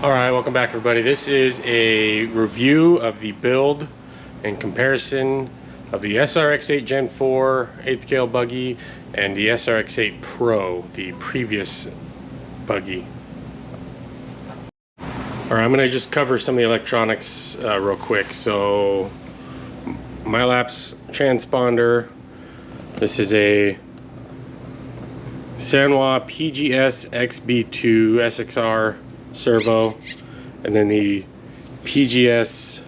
Alright, welcome back everybody. This is a review of the build and comparison of the SRX8 Gen 4 8 scale buggy and the SRX8 Pro, the previous buggy. Alright, I'm going to just cover some of the electronics real quick. So, MyLapse transponder. This is a Sanwa PGS XB2 SXR servo, and then the PGS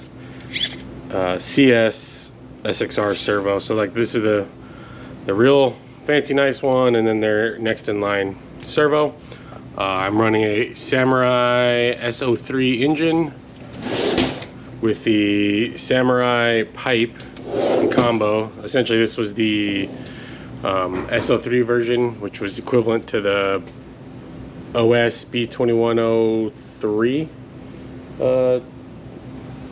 CS SXR servo. So like this is the real fancy nice one, and then their next in line servo. I'm running a Samurai SO3 engine with the Samurai pipe and combo. Essentially this was the SO3 version, which was equivalent to the OS B2103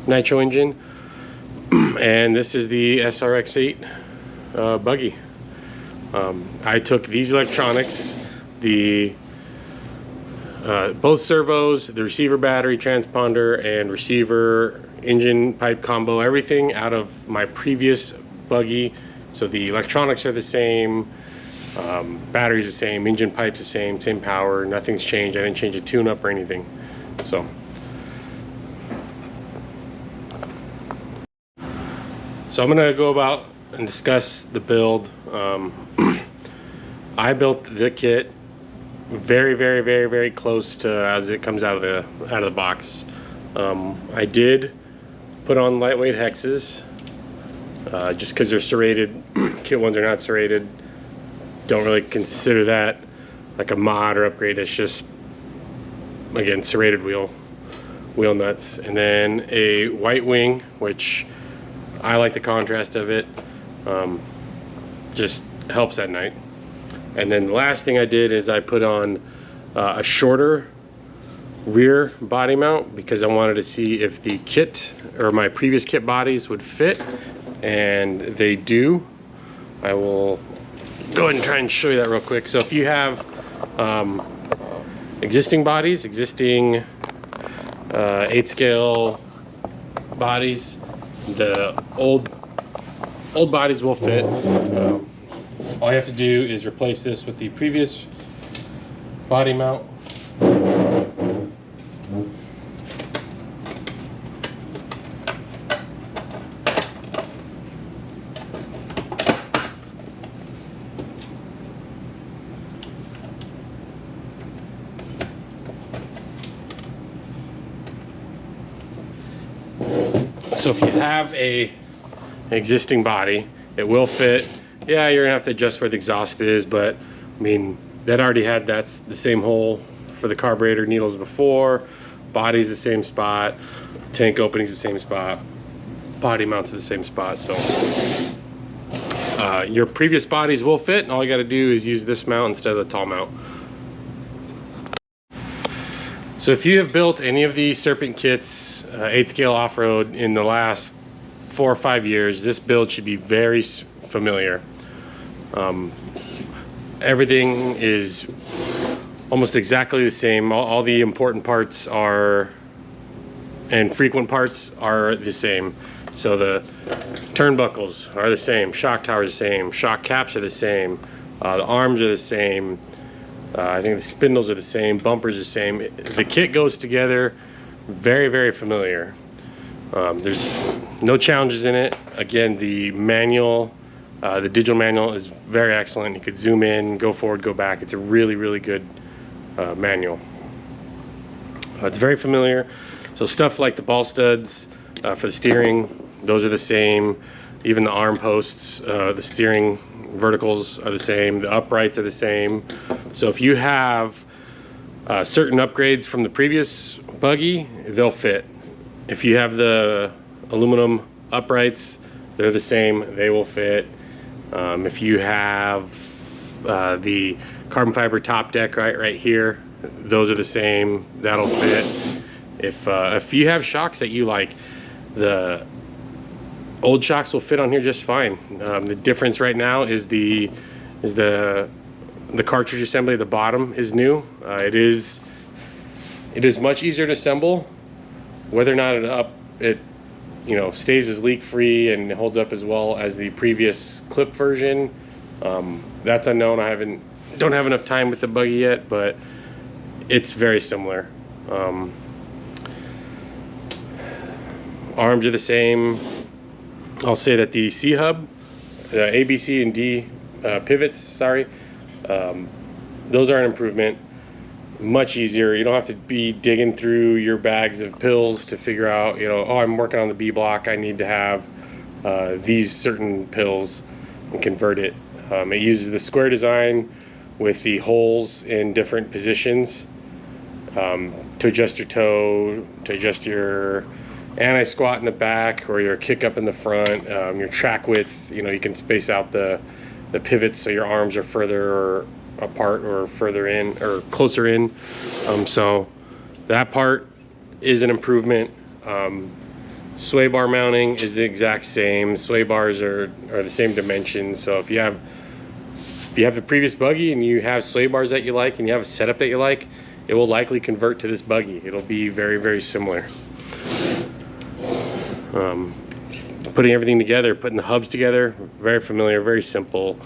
Nitro engine, and this is the SRX8 buggy. I took these electronics, the both servos, the receiver battery, transponder, and receiver engine pipe combo, everything out of my previous buggy. So the electronics are the same, battery's the same, engine pipe's the same power, nothing's changed. I didn't change a tune-up or anything. So I'm gonna go about and discuss the build. I built the kit very close to as it comes out of the box. I did put on lightweight hexes just because they're serrated. Kit ones are not serrated. Don't really consider that like a mod or upgrade. It's just, again, serrated wheel nuts, and then a white wing, which I like the contrast of it. Just helps at night. And then the last thing I did is I put on a shorter rear body mount because I wanted to see if the kit or my previous kit bodies would fit, and they do. I will go ahead and try and show you that real quick. So if you have existing bodies, existing 8 scale bodies, the old bodies will fit. All you have to do is replace this with the previous body mount. So if you have an existing body, it will fit. Yeah, you're gonna have to adjust where the exhaust is, but I mean, that already had that's the same hole for the carburetor needles before. Body's the same spot, tank opening's the same spot, body mounts are the same spot. So your previous bodies will fit, and all you got to do is use this mount instead of the tall mount. So if you have built any of these Serpent kits, 8 scale off-road, in the last 4 or 5 years, this build should be very familiar. Everything is almost exactly the same. All the important parts are, and frequent parts are the same. So the turnbuckles are the same, shock tower is the same, shock caps are the same, the arms are the same. I think the spindles are the same, bumpers are the same. The kit goes together very familiar. There's no challenges in it. Again, the manual, the digital manual is very excellent. You could zoom in, go forward, go back. It's a really good manual. It's very familiar. So stuff like the ball studs for the steering, those are the same. Even the arm posts, the steering verticals are the same. The uprights are the same. So if you have certain upgrades from the previous buggy, they'll fit. If you have the aluminum uprights, they're the same, they will fit. If you have the carbon fiber top deck right here, those are the same, that'll fit. If you have shocks that you like, the old shocks will fit on here just fine. The difference right now is the cartridge assembly at the bottom is new. It is It is much easier to assemble. Whether or not it stays as leak free and holds up as well as the previous clip version, that's unknown. Don't have enough time with the buggy yet, but it's very similar. Arms are the same. I'll say that the C hub, the A, B, C, and D pivots, sorry, those are an improvement. Much easier. You don't have to be digging through your bags of pills to figure out, oh, I'm working on the B block, I need to have these certain pills, and convert it. It uses the square design with the holes in different positions to adjust your toe, to adjust your anti-squat in the back or your kick up in the front, your track width. You can space out the pivots so your arms are further apart or further in or closer in. So that part is an improvement. Sway bar mounting is the exact same. Sway bars are the same dimensions. So if you have the previous buggy and you have sway bars that you like and you have a setup that you like, it will likely convert to this buggy. It'll be very, very similar. Putting everything together, putting the hubs together, very familiar, very simple.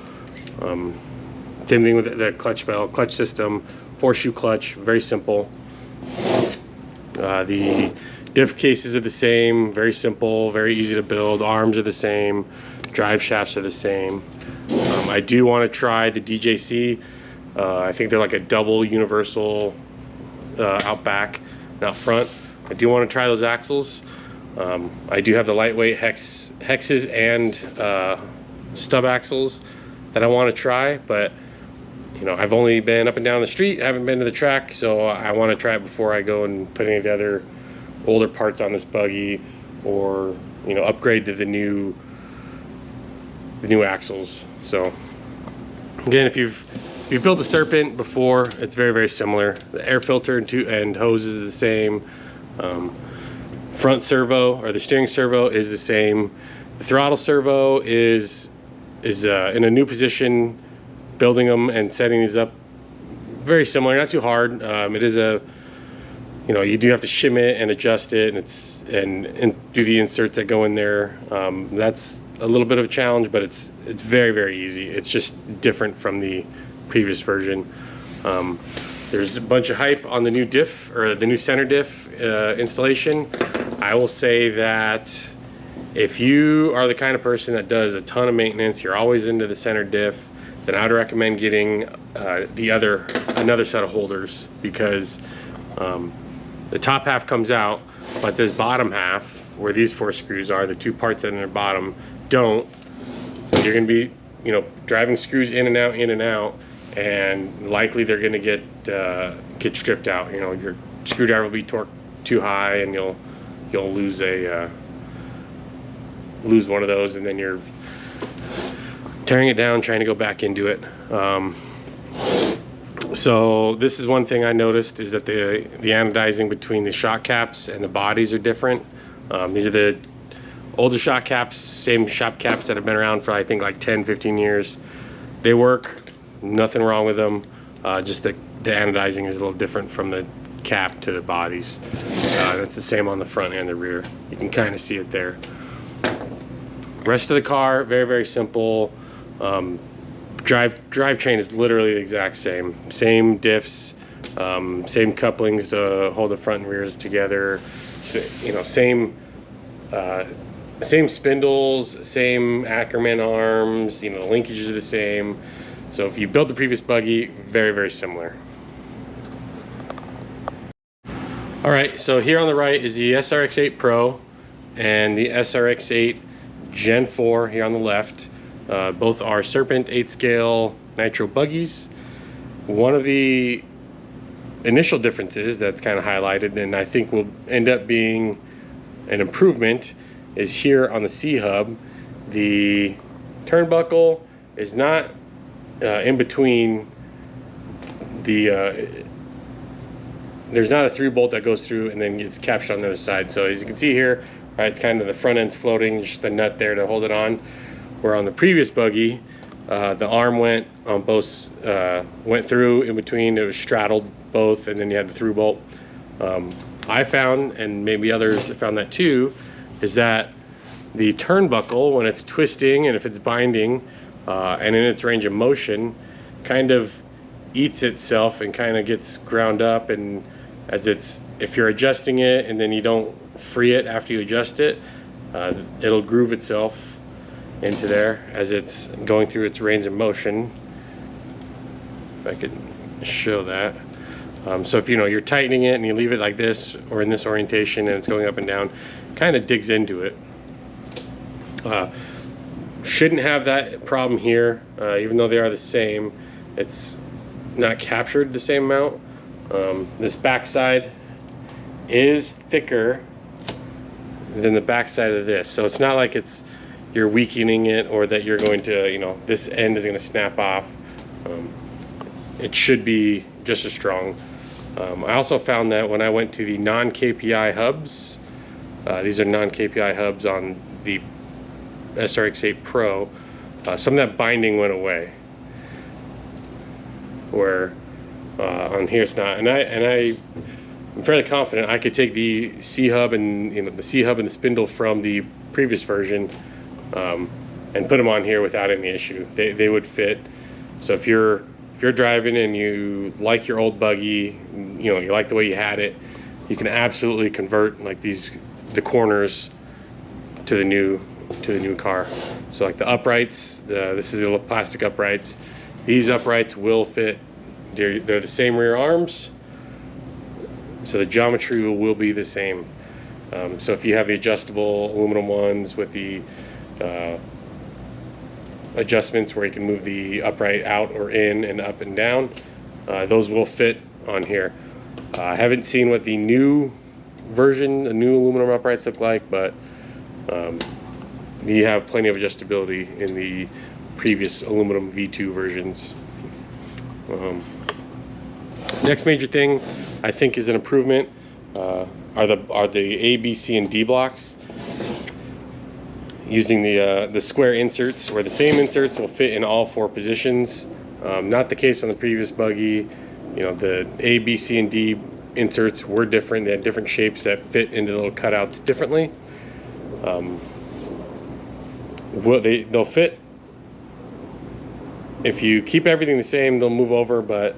Same thing with the clutch bell, clutch system, 4-shoe clutch, very simple. The diff cases are the same, very simple, very easy to build. Arms are the same, drive shafts are the same. I do want to try the DJC. I think they're like a double universal out back and out front. I do want to try those axles. I do have the lightweight hexes and stub axles that I want to try, but I've only been up and down the street, haven't been to the track, so I want to try it before I go and put any of the other older parts on this buggy, or upgrade to the new axles. So again, if you've built the Serpent before, it's very, very similar. The air filter and hose is the same. Front servo, or the steering servo, is the same. The throttle servo is in a new position. Building them and setting these up, very similar, not too hard. It is you do have to shim it and adjust it, and do the inserts that go in there. That's a little bit of a challenge, but it's very, very easy. It's just different from the previous version. There's a bunch of hype on the new diff, or the new center diff installation. I will say that if you are the kind of person that does a ton of maintenance, you're always into the center diff, then I would recommend getting another set of holders, because the top half comes out, but this bottom half, where these 4 screws are, the 2 parts that are in the bottom, don't. You're going to be driving screws in and out, and likely they're going to get stripped out. Your screwdriver will be torqued too high, and you'll lose one of those, and then you're tearing it down, trying to go back into it. So this is one thing I noticed, is that the anodizing between the shock caps and the bodies are different. These are the older shock caps, same shock caps that have been around for I think like 10-15 years. They work, nothing wrong with them. Just the anodizing is a little different from the cap to the bodies. That's the same on the front and the rear. You can kind of see it there. Rest of the car, very, very simple. Drivetrain is literally the exact same diffs, same couplings to hold the front and rears together. So, same spindles, same Ackerman arms. The linkages are the same. So if you built the previous buggy, very, very similar. All right, so here on the right is the SRX8 PRO and the SRX8 Gen 4 here on the left. Both are Serpent 8 scale Nitro buggies. One of the initial differences that's kind of highlighted, and I think will end up being an improvement, is here on the C hub. The turnbuckle is not in between the there's not a 3-bolt that goes through and then gets captured on the other side. So as you can see here, right, it's kind of the front end's floating, just the nut there to hold it on. Where on the previous buggy, the arm went on both, went through in between. It was straddled both, and then you had the through bolt. I found, and maybe others have found that too, is that the turnbuckle, when it's twisting and if it's binding and in its range of motion, kind of eats itself and kind of gets ground up, and as it's, if you're adjusting it and then you don't free it after you adjust it, it'll groove itself into there as it's going through its range of motion. If I could show that. So if you're tightening it and you leave it like this or in this orientation and it's going up and down, kind of digs into it. Shouldn't have that problem here, even though they are the same. It's not captured the same amount. This backside is thicker than the backside of this, so it's not like you're weakening it or that you're going to, this end is going to snap off. It should be just as strong. I also found that when I went to the non-KPI hubs, these are non-KPI hubs on the SRX8 Pro, some of that binding went away, where on here it's not. And I'm fairly confident I could take the C hub and the C hub and the spindle from the previous version and put them on here without any issue. They would fit. So if you're driving and you like your old buggy, you like the way you had it, you can absolutely convert like the corners to the new car. So like the uprights, this is the plastic uprights. These uprights will fit. They're the same rear arms, so the geometry will be the same. So if you have the adjustable aluminum ones with the adjustments where you can move the upright out or in and up and down, those will fit on here. I haven't seen what the new version, the new aluminum uprights look like, but you have plenty of adjustability in the previous aluminum V2 versions. Next major thing I think is an improvement are the A, B, C, and D blocks. Using the square inserts, where the same inserts will fit in all 4 positions. Not the case on the previous buggy. The A, B, C, and D inserts were different. They had different shapes that fit into the little cutouts differently. They'll fit. If you keep everything the same, they'll move over, but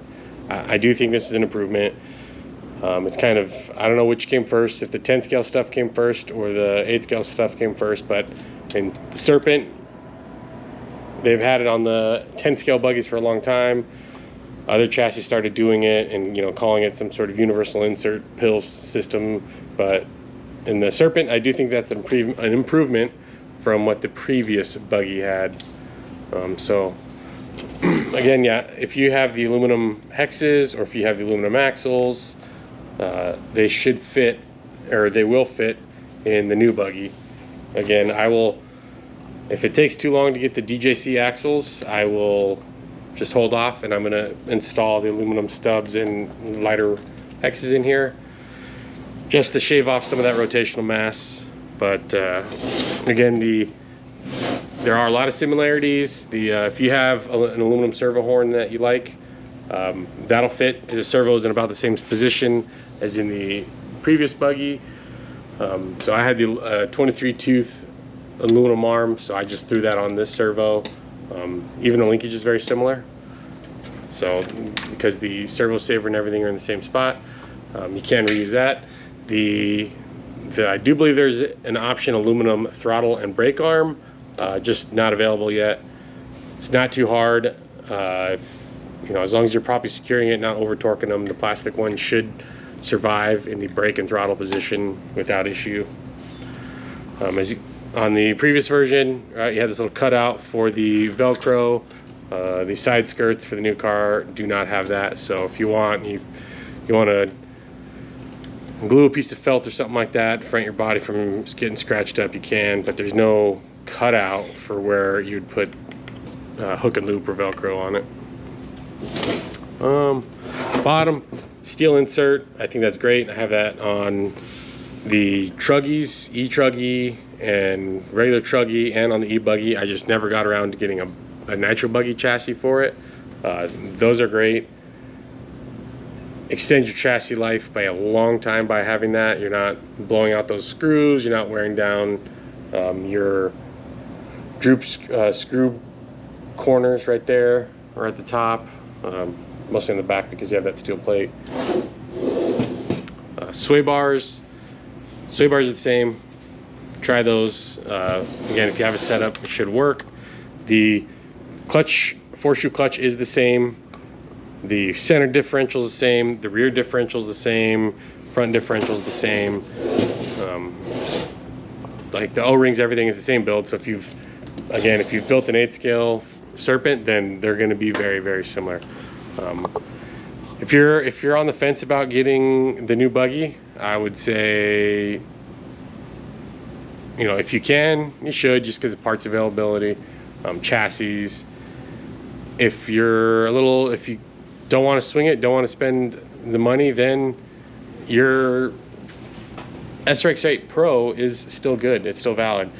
I do think this is an improvement. It's kind of, I don't know which came first, if the 10 scale stuff came first or the 8 scale stuff came first, but in the Serpent, they've had it on the 10 scale buggies for a long time. Other chassis started doing it and calling it some sort of universal insert pill system, but in the Serpent, I do think that's an improvement from what the previous buggy had. So again, yeah, if you have the aluminum hexes or if you have the aluminum axles, they should fit, or they will fit in the new buggy. Again, if it takes too long to get the DJC axles, I will just hold off and I'm gonna install the aluminum stubs and lighter hexes in here just to shave off some of that rotational mass. But again, there are a lot of similarities. If you have an aluminum servo horn that you like, that'll fit. The servo is in about the same position as in the previous buggy. So I had the 23 tooth aluminum arm, so I just threw that on this servo. Even the linkage is very similar. So because the servo saver and everything are in the same spot, you can reuse that. I do believe there's an option aluminum throttle and brake arm, just not available yet. It's not too hard. As long as you're properly securing it, not over torquing them, the plastic one should survive in the brake and throttle position without issue. On the previous version, you had this little cutout for the Velcro. The side skirts for the new car do not have that. So if you want to glue a piece of felt or something like that, prevent your body from getting scratched up, you can. But there's no cutout for where you'd put hook and loop or Velcro on it. Bottom steel insert, I think that's great. I have that on the Truggies, E-Truggy, and regular Truggy, and on the E-Buggy. I just never got around to getting a Nitro Buggy chassis for it. Those are great. extend your chassis life by a long time by having that. You're not blowing out those screws, you're not wearing down your droop screw corners right there or at the top, mostly in the back because you have that steel plate. Sway bars are the same. Try those. Again, if you have a setup, it should work. The clutch, 4-shoe clutch is the same. The center differential is the same. The rear differential is the same. Front differential is the same. Like the O-rings, everything is the same build. So if you've built an 8 scale Serpent, then they're going to be very, very similar. If you're on the fence about getting the new buggy, I would say, you know, if you can, you should, just because of parts availability, chassis. If you don't want to swing it, don't want to spend the money, then your SRX8 PRO is still good. It's still valid.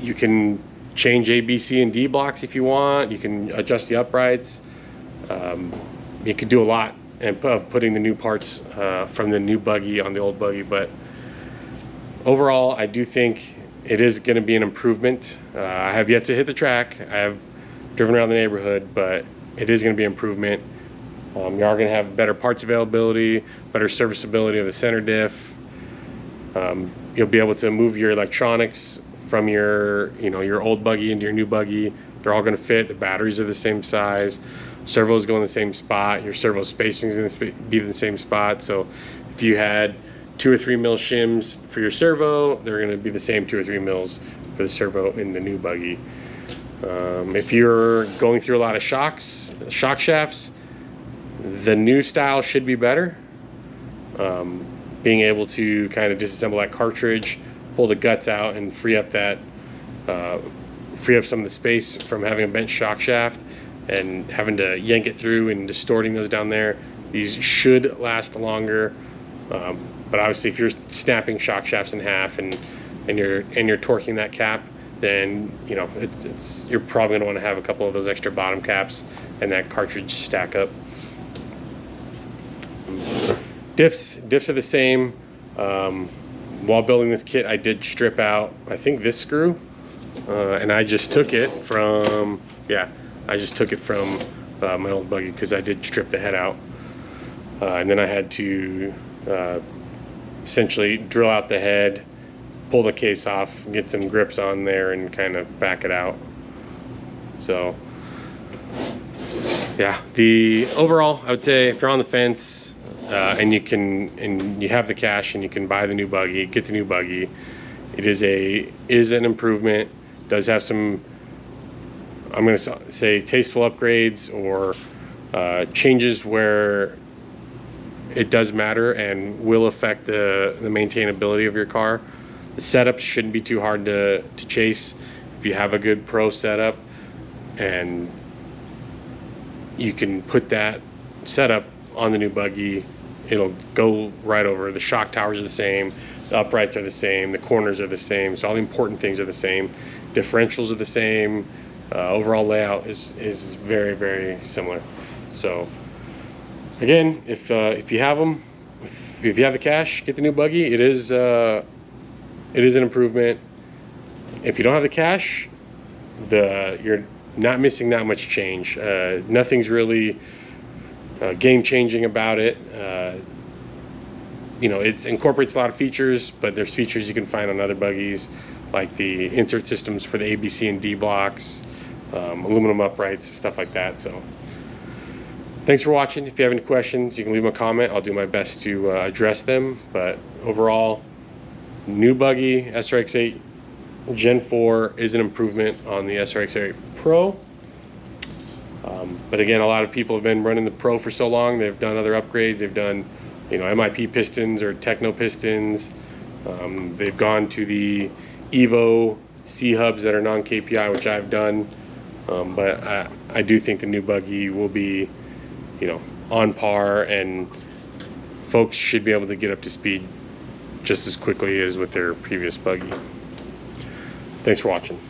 You can change A, B, C, and D blocks if you want. You can adjust the uprights. You could do a lot of putting the new parts from the new buggy on the old buggy, but overall, I do think it is going to be an improvement. I have yet to hit the track. I have driven around the neighborhood, but it is going to be an improvement. You are going to have better parts availability, better serviceability of the center diff. You'll be able to move your electronics from your old buggy into your new buggy. They're all going to fit. The batteries are the same size. Servos go in the same spot. Your servo spacing is going to be in the same spot. So if you had 2 or 3 mil shims for your servo, they're going to be the same 2 or 3 mils for the servo in the new buggy. If you're going through a lot of shock shafts, the new style should be better. Being able to kind of disassemble that cartridge, pull the guts out, and free up some of the space from having a bent shock shaft and having to yank it through and distorting those down there. These should last longer. But obviously, if you're snapping shock shafts in half and you're torquing that cap, then you know you're probably gonna want to have a couple of those extra bottom caps and that cartridge stack up. Diffs are the same. While building this kit, I did strip out, I think, this screw, and I just took it from my old buggy because I did strip the head out, and then I had to essentially drill out the head, pull the case off, get some grips on there, and kind of back it out. So yeah, the overall, I would say if you're on the fence and you have the cash and you can buy the new buggy, get the new buggy. It is an improvement. Does have some, I'm going to say, tasteful upgrades or changes where it does matter and will affect the maintainability of your car. The setup shouldn't be too hard to chase if you have a good Pro setup, and you can put that setup on the new buggy. It'll go right over. The shock towers are the same, the uprights are the same, the corners are the same, so all the important things are the same. Differentials are the same. Overall layout is very, very similar. So again, if you have them, if you have the cash, get the new buggy. It is an improvement. If you don't have the cash, you're not missing that much change. Nothing's really game changing about it. You know, it incorporates a lot of features, but there's features you can find on other buggies, like the insert systems for the A, B, C, and D blocks, aluminum uprights, stuff like that. So thanks for watching. If you have any questions, you can leave them a comment. I'll do my best to address them. But overall, new buggy, SRX8 Gen 4 is an improvement on the SRX8 PRO. But again, a lot of people have been running the Pro for so long. They've done other upgrades. They've done, you know, MIP pistons or Techno pistons. They've gone to the Evo C hubs that are non-KPI, which I've done. But I do think the new buggy will be, you know, on par, and folks should be able to get up to speed just as quickly as with their previous buggy. Thanks for watching.